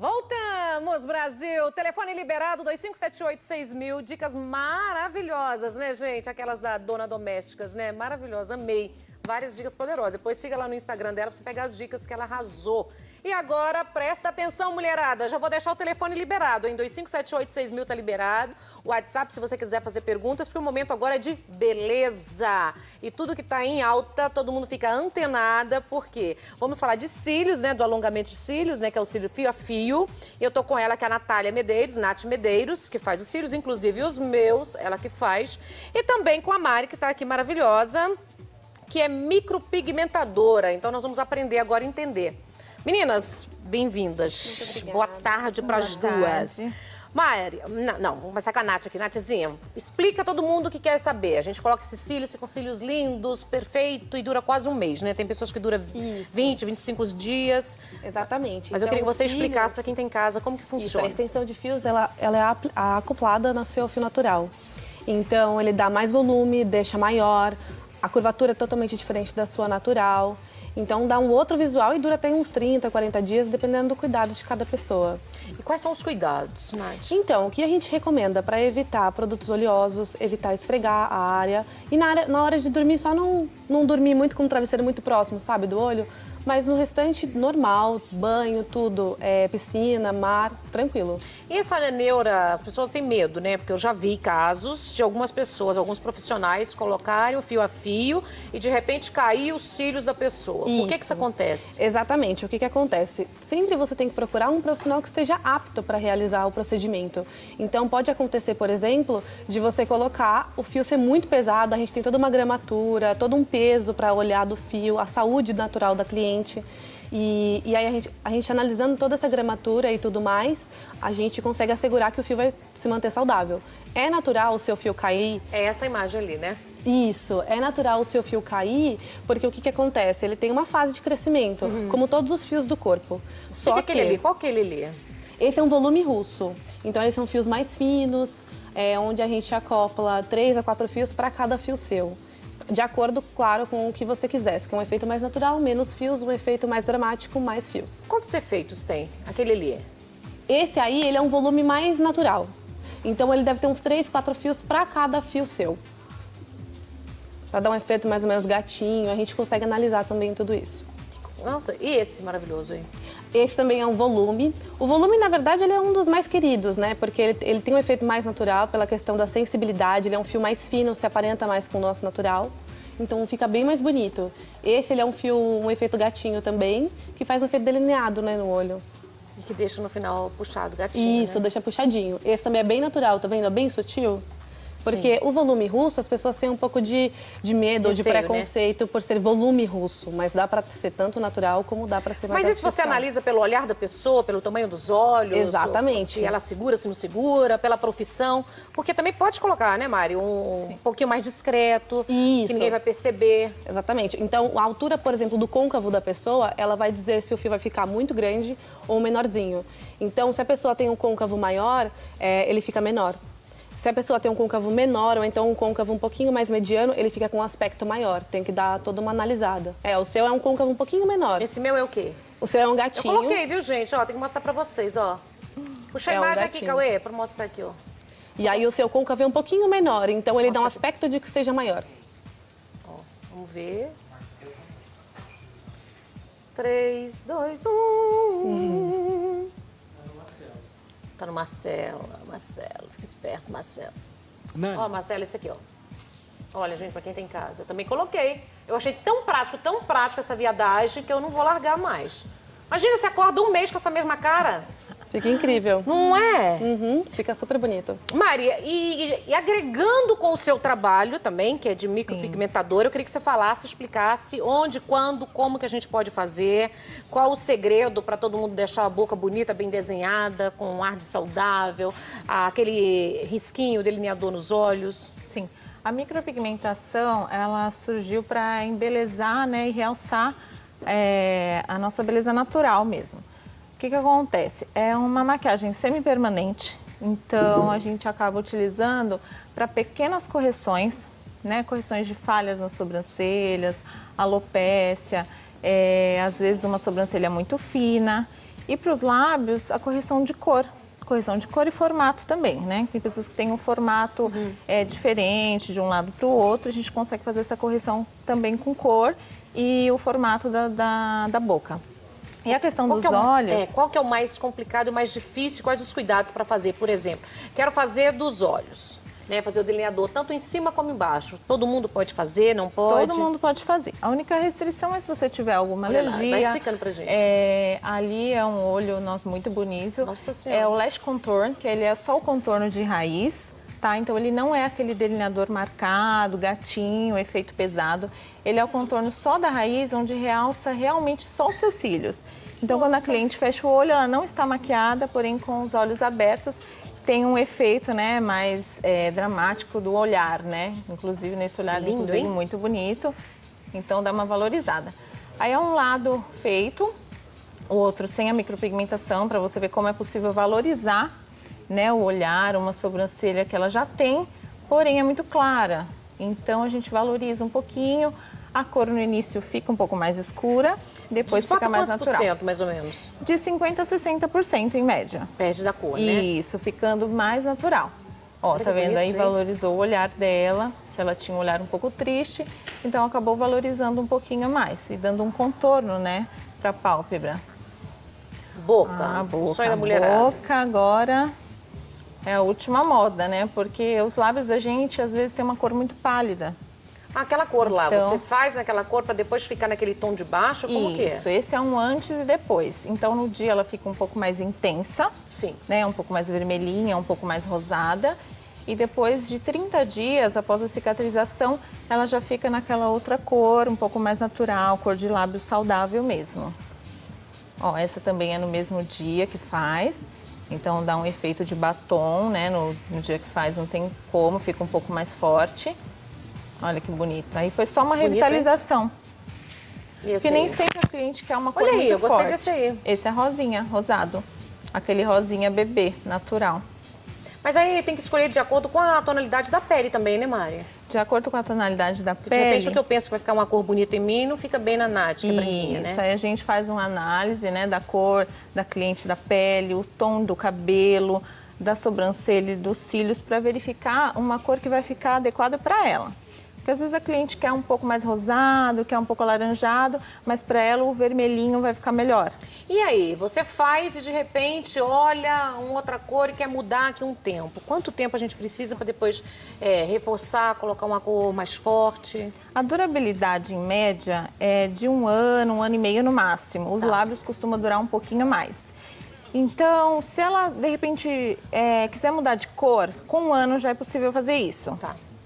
Voltamos, Brasil! Telefone liberado, 2578-6000. Dicas maravilhosas, né, gente? Aquelas da Dona Domésticas, né? Maravilhosa, amei. Várias dicas poderosas. Depois siga lá no Instagram dela pra você pegar as dicas que ela arrasou. E agora, presta atenção, mulherada. Já vou deixar o telefone liberado, hein? 2578-6000 tá liberado. O WhatsApp, se você quiser fazer perguntas, porque o momento agora é de beleza. E tudo que tá em alta, todo mundo fica antenada, porque vamos falar de cílios, né? Do alongamento de cílios, né? Que é o cílio fio a fio. E eu tô com ela, que é a Natália Medeiros, Nath Medeiros, que faz os cílios, inclusive os meus, ela que faz. E também com a Mari, que tá aqui maravilhosa, que é micropigmentadora. Então nós vamos aprender agora a entender. Meninas, bem-vindas. Boa tarde para as duas. Mari, não, vamos começar com a Nath aqui. Nathzinha, explica a todo mundo o que quer saber. A gente coloca esses cílios, com cílios lindos, perfeito, e dura quase um mês, né? Tem pessoas que dura 20, 25 dias. Exatamente. Mas então, eu queria que você explicasse para quem tem em casa como que funciona. A extensão de fios, ela é acoplada no seu fio natural. Então, ele dá mais volume, deixa maior. A curvatura é totalmente diferente da sua natural. Então, dá um outro visual e dura até uns 30, 40 dias, dependendo do cuidado de cada pessoa. E quais são os cuidados, Nath? Então, o que a gente recomenda para evitar produtos oleosos, evitar esfregar a área. E na hora de dormir, só não dormir muito com o travesseiro muito próximo, sabe, do olho. Mas no restante, normal, banho, tudo, piscina, mar, tranquilo. E essa neura, as pessoas têm medo, né? Porque eu já vi casos de algumas pessoas, alguns profissionais colocarem o fio a fio e de repente cair os cílios da pessoa. Por que isso acontece? Exatamente, o que acontece? Sempre você tem que procurar um profissional que esteja apto para realizar o procedimento. Então pode acontecer, por exemplo, de você colocar o fio ser muito pesado, a gente tem toda uma gramatura, todo um peso para olhar do fio, a saúde natural da cliente. E aí a gente analisando toda essa gramatura e tudo mais, a gente consegue assegurar que o fio vai se manter saudável. É natural o seu fio cair? É essa imagem ali, né? Isso, é natural o seu fio cair, porque o que acontece? Ele tem uma fase de crescimento, como todos os fios do corpo. Só que aquele ali, qual que ele ali? Esse é um volume russo, então eles são fios mais finos, onde a gente acopla 3 a 4 fios para cada fio seu. De acordo, claro, com o que você quiser. Se quer um efeito mais natural, menos fios, um efeito mais dramático, mais fios. Quantos efeitos tem aquele ali? Esse aí, ele é um volume mais natural. Então, ele deve ter uns 3, 4 fios para cada fio seu. Para dar um efeito mais ou menos gatinho, a gente consegue analisar também tudo isso. Nossa, e esse maravilhoso aí? Esse também é um volume. O volume, na verdade, ele é um dos mais queridos, né? Porque ele tem um efeito mais natural pela questão da sensibilidade. Ele é um fio mais fino, se aparenta mais com o nosso natural. Então, fica bem mais bonito. Esse, ele é um efeito gatinho também, que faz um efeito delineado, né, no olho. E que deixa no final puxado, gatinho, Isso, né? deixa puxadinho. Esse também é bem natural, tá vendo? É bem sutil. Porque o volume russo, as pessoas têm um pouco de medo, receio, de preconceito, né? Por ser volume russo. Mas dá pra ser tanto natural como dá pra ser mais Mas isso você analisa pelo olhar da pessoa, pelo tamanho dos olhos? Exatamente. Se ela segura, se não segura, pela profissão. Porque também pode colocar, né, Mari? Um pouquinho mais discreto, isso, que ninguém vai perceber. Exatamente. Então, a altura, por exemplo, do côncavo da pessoa, ela vai dizer se o fio vai ficar muito grande ou menorzinho. Então, se a pessoa tem um côncavo maior, ele fica menor. Se a pessoa tem um côncavo menor ou então um côncavo um pouquinho mais mediano, ele fica com um aspecto maior. Tem que dar toda uma analisada. O seu é um côncavo um pouquinho menor. Esse meu é o quê? O seu é um gatinho. Eu coloquei, viu, gente? Ó, tem que mostrar pra vocês, ó. Puxa a imagem aqui, Cauê, pra mostrar aqui, ó. E aí o seu côncavo é um pouquinho menor, então ele dá um aspecto de que seja maior. Ó, vamos ver. 3, 2, 1... Tá no Marcelo, fica esperto, Marcelo. Ó, Marcelo, esse aqui, ó. Olha, gente, pra quem tem casa. Eu também coloquei. Eu achei tão prático essa viadagem que eu não vou largar mais. Imagina, você acorda um mês com essa mesma cara. Fica incrível. Não é? Fica super bonito. Maria, e agregando com o seu trabalho também, que é de micropigmentador, eu queria que você falasse, explicasse onde, quando, como que a gente pode fazer, qual o segredo para todo mundo deixar a boca bonita, bem desenhada, com um ar de saudável, aquele risquinho delineador nos olhos. Sim. A micropigmentação, ela surgiu para embelezar, né, e realçar a nossa beleza natural mesmo. O que acontece? É uma maquiagem semi-permanente, então a gente acaba utilizando para pequenas correções, né? Correções de falhas nas sobrancelhas, alopécia, às vezes uma sobrancelha muito fina. E para os lábios, a correção de cor. Correção de cor e formato também, né? Tem pessoas que têm um formato diferente de um lado para o outro. A gente consegue fazer essa correção também com cor e o formato da boca. E a questão dos olhos... qual que é o mais complicado e o mais difícil? Quais os cuidados para fazer? Por exemplo, quero fazer dos olhos, né? Fazer o delineador tanto em cima como embaixo. Todo mundo pode fazer, não pode? Todo mundo pode fazer. A única restrição é se você tiver alguma alergia. Vai explicando pra gente. Ali é um olho muito bonito. Nossa Senhora. É o Lash Contour, que ele é só o contorno de raiz, tá? Então ele não é aquele delineador marcado, gatinho, efeito pesado. Ele é o contorno só da raiz, onde realça realmente só os seus cílios. Então, quando a cliente fecha o olho, ela não está maquiada, porém com os olhos abertos, tem um efeito, né, mais dramático do olhar, né? Inclusive, nesse olhar lindo, hein? muito bonito. Então, dá uma valorizada. Aí é um lado feito, o outro sem a micropigmentação, para você ver como é possível valorizar, né, o olhar, uma sobrancelha que ela já tem, porém é muito clara. Então, a gente valoriza um pouquinho. A cor no início fica um pouco mais escura, depois fica mais natural. Quantos por cento, mais ou menos? De 50% a 60% em média. Perde da cor, né? Isso, ficando mais natural. Ó, tá vendo aí? Valorizou o olhar dela, que ela tinha um olhar um pouco triste, então acabou valorizando um pouquinho mais e dando um contorno, né, pra pálpebra. Boca. Boca. Sonho da mulherada. Boca agora é a última moda, né? Porque os lábios da gente, às vezes, tem uma cor muito pálida. Aquela cor lá, Então, você faz naquela cor para depois ficar naquele tom de baixo? Como que é? Isso, esse é um antes e depois. Então, no dia ela fica um pouco mais intensa, Sim. né? Um pouco mais vermelhinha, um pouco mais rosada. E depois de 30 dias, após a cicatrização, ela já fica naquela outra cor, um pouco mais natural, cor de lábio saudável mesmo. Ó, essa também é no mesmo dia que faz. Então, dá um efeito de batom, né? No dia que faz não tem como, fica um pouco mais forte. Olha que bonito. Aí foi só uma revitalização. Porque nem sempre a cliente quer uma cor muito forte. Olha aí, eu gostei desse aí. Esse é rosinha, rosado. Aquele rosinha bebê, natural. Mas aí tem que escolher de acordo com a tonalidade da pele também, né, Mari? De acordo com a tonalidade da pele. De repente o que eu penso que vai ficar uma cor bonita em mim não fica bem na Nath, que é branquinha, né? Isso, aí a gente faz uma análise, né, da cor da cliente, da pele, o tom do cabelo, da sobrancelha e dos cílios para verificar uma cor que vai ficar adequada para ela. Porque às vezes a cliente quer um pouco mais rosado, quer um pouco alaranjado, mas para ela o vermelhinho vai ficar melhor. E aí, você faz e de repente olha uma outra cor e quer mudar aqui um tempo. Quanto tempo a gente precisa para depois reforçar, colocar uma cor mais forte? A durabilidade em média é de 1 ano e meio no máximo. Os lábios costumam durar um pouquinho mais. Então, se ela de repente quiser mudar de cor, com 1 ano já é possível fazer isso.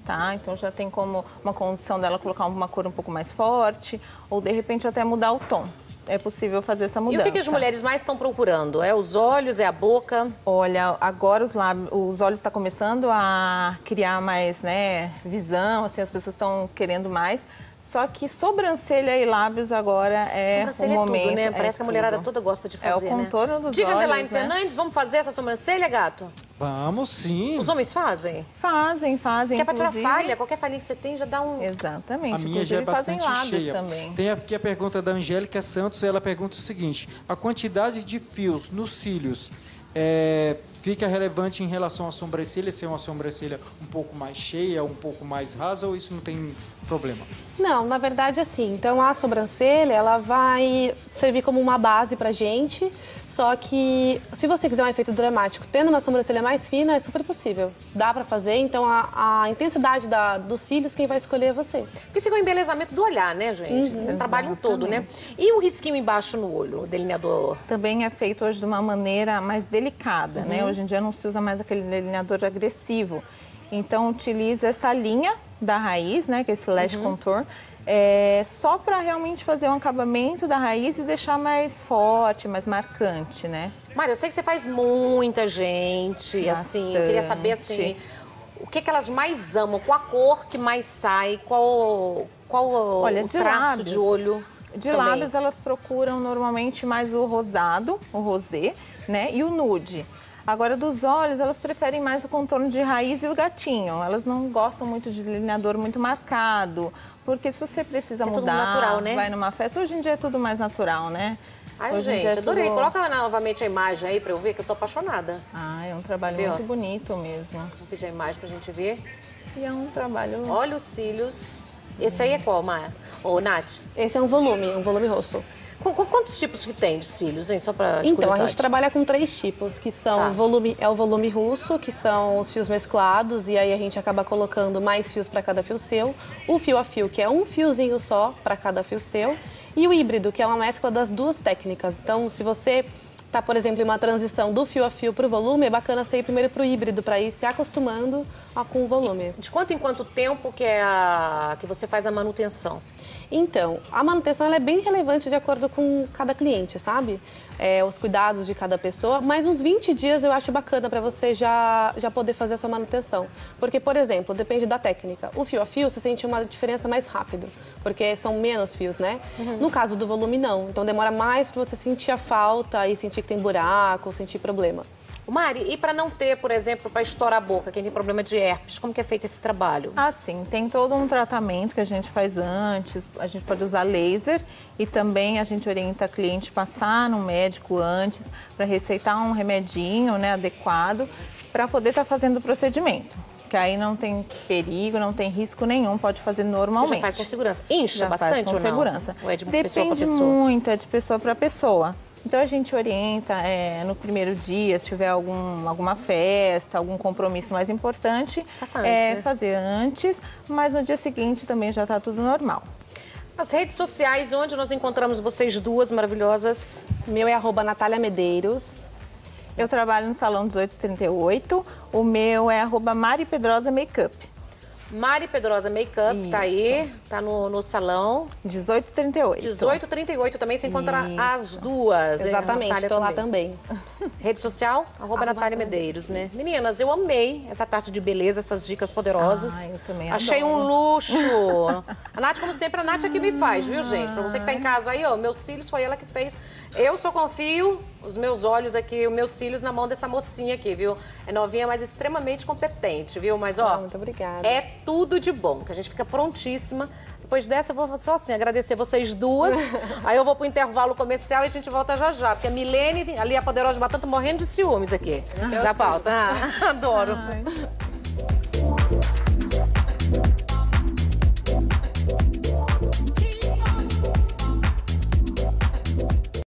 Tá? Então já tem como uma condição dela colocar uma cor um pouco mais forte ou de repente até mudar o tom. É possível fazer essa mudança. E o que as mulheres mais estão procurando? É os olhos, é a boca? Olha, agora os olhos estão começando a criar mais, né, visão, assim, as pessoas estão querendo mais. Só que sobrancelha e lábios agora é o momento. Tudo, né? Parece que a mulherada toda gosta de fazer, é o contorno dos Diga, olhos, Underline né? Fernandes, vamos fazer essa sobrancelha, gato? Vamos sim. Os homens fazem? Fazem. Porque é pra tirar falha, qualquer falhinha que você tem já dá um... Exatamente. A minha já é bastante cheia. Também. Tem aqui a pergunta da Angélica Santos, ela pergunta o seguinte: a quantidade de fios nos cílios fica relevante em relação à sobrancelha, se é uma sobrancelha um pouco mais cheia, um pouco mais rasa, ou isso não tem problema? Não, na verdade assim, então a sobrancelha ela vai servir como uma base pra gente, só que se você quiser um efeito dramático tendo uma sobrancelha mais fina, é super possível. Dá pra fazer, então a intensidade dos cílios quem vai escolher é você. Porque fica o embelezamento do olhar, né, gente? Você trabalha um todo, né? E o risquinho embaixo no olho, o delineador? Também é feito hoje de uma maneira mais delicada, né? Hoje em dia não se usa mais aquele delineador agressivo. Então, utiliza essa linha da raiz, né? Que é esse Lash Contour, só para realmente fazer um acabamento da raiz e deixar mais forte, mais marcante, né? Mário, eu sei que você faz muita gente, assim, eu queria saber, assim, o que elas mais amam, qual a cor que mais sai, qual Olha, o traço de olho? De lábios, elas procuram normalmente mais o rosado, o rosé, né? E o nude. Agora, dos olhos, elas preferem mais o contorno de raiz e o gatinho. Elas não gostam muito de delineador muito marcado, porque se você precisa mudar, tudo natural, né? vai numa festa, hoje em dia é tudo mais natural, né? Ai, Hoje em gente, dia é adorei. tudo- Coloca novamente a imagem aí pra eu ver, que eu tô apaixonada. Ah, é um trabalho Viu? muito bonito mesmo. Vou pedir a imagem pra gente ver. E é um trabalho... Olha os cílios. Esse aí é qual, Maia? Ô, Nath, Esse é um volume rosto. quantos tipos que tem de cílios, hein? Só pra de Então, a curiosidade. gente trabalha com 3 tipos, que são Tá. o volume russo, que são os fios mesclados, e aí a gente acaba colocando mais fios para cada fio seu. O fio a fio, que é um fiozinho só para cada fio seu. E o híbrido, que é uma mescla das 2 técnicas. Então, se você tá, por exemplo, em uma transição do fio a fio para o volume, é bacana você ir primeiro para o híbrido, para ir se acostumando com o volume. De quanto em quanto tempo que você faz a manutenção? Então, a manutenção ela é bem relevante de acordo com cada cliente, sabe? Os cuidados de cada pessoa, mas uns 20 dias eu acho bacana para você já poder fazer a sua manutenção. Porque, por exemplo, depende da técnica. O fio a fio, você sente uma diferença mais rápido, porque são menos fios, né? No caso do volume, não. Então, demora mais para você sentir a falta e sentir que tem buraco, sentir problema. Mari, e para não ter, por exemplo, para estourar a boca, quem tem problema de herpes, como que é feito esse trabalho? Ah, sim, tem todo um tratamento que a gente faz antes, a gente pode usar laser e também a gente orienta a cliente a passar no médico antes para receitar um remedinho, né, adequado para poder estar fazendo o procedimento. Que aí não tem perigo, não tem risco nenhum, pode fazer normalmente. Já faz com segurança. Incha Já bastante faz com ou não? segurança. Ou é de pessoa para Depende pessoa? muito, é de pessoa para pessoa. Então a gente orienta no primeiro dia, se tiver alguma festa, algum compromisso mais importante, Faça antes, né? fazer antes, mas no dia seguinte também já está tudo normal. As redes sociais, onde nós encontramos vocês duas maravilhosas? Meu é @NataliaMedeiros. Eu trabalho no Salão 1838, o meu é @MariPedrosa Makeup. Mari Pedrosa Makeup, tá aí, tá no salão. 1838. 1838 também se encontra Isso. as duas. hein? A Exatamente, Natália estou lá também. Rede social, @Natália Medeiros, né? Meninas, eu amei essa tarde de beleza, essas dicas poderosas. Ah, eu também Achei adoro. um luxo. A Nath, como sempre, a Nath é que me faz, viu, gente? Pra você que tá em casa aí, ó, meus cílios foi ela que fez. Eu só confio os meus olhos aqui, os meus cílios na mão dessa mocinha aqui, viu? É novinha, mas extremamente competente, viu? Mas, ó, Muito obrigada. é tudo de bom, que a gente fica prontíssima. Depois dessa, eu vou só assim, agradecer vocês duas. Aí eu vou pro intervalo comercial e a gente volta já já. Porque a Milene, ali a Poderosa de Batata, morrendo de ciúmes aqui. Da pauta. Ah, adoro. Ai.